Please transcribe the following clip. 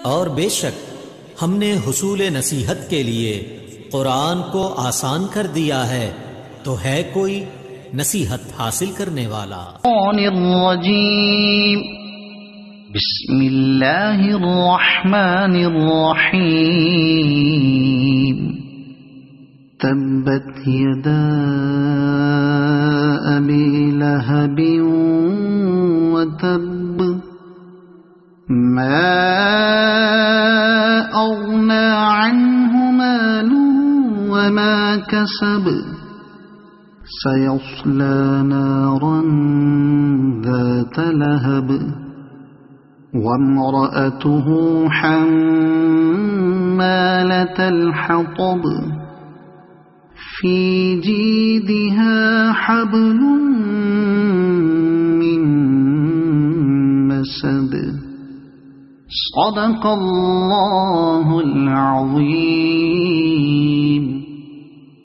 اور بے شک ہم نے حصول نصیحت کے لیے قرآن کو آسان کر دیا ہے، تو ہے کوئی نصیحت حاصل کرنے والا؟ الرجیم بسم اللہ الرحمن الرحیم تبت یدا ابی لہب وتب ما اغنى عنه ماله وما كسب سيصلى نارا ذات لهب وامرأته حمالة الحطب في جيدها حبل من مسد صدق اللہ العظیم۔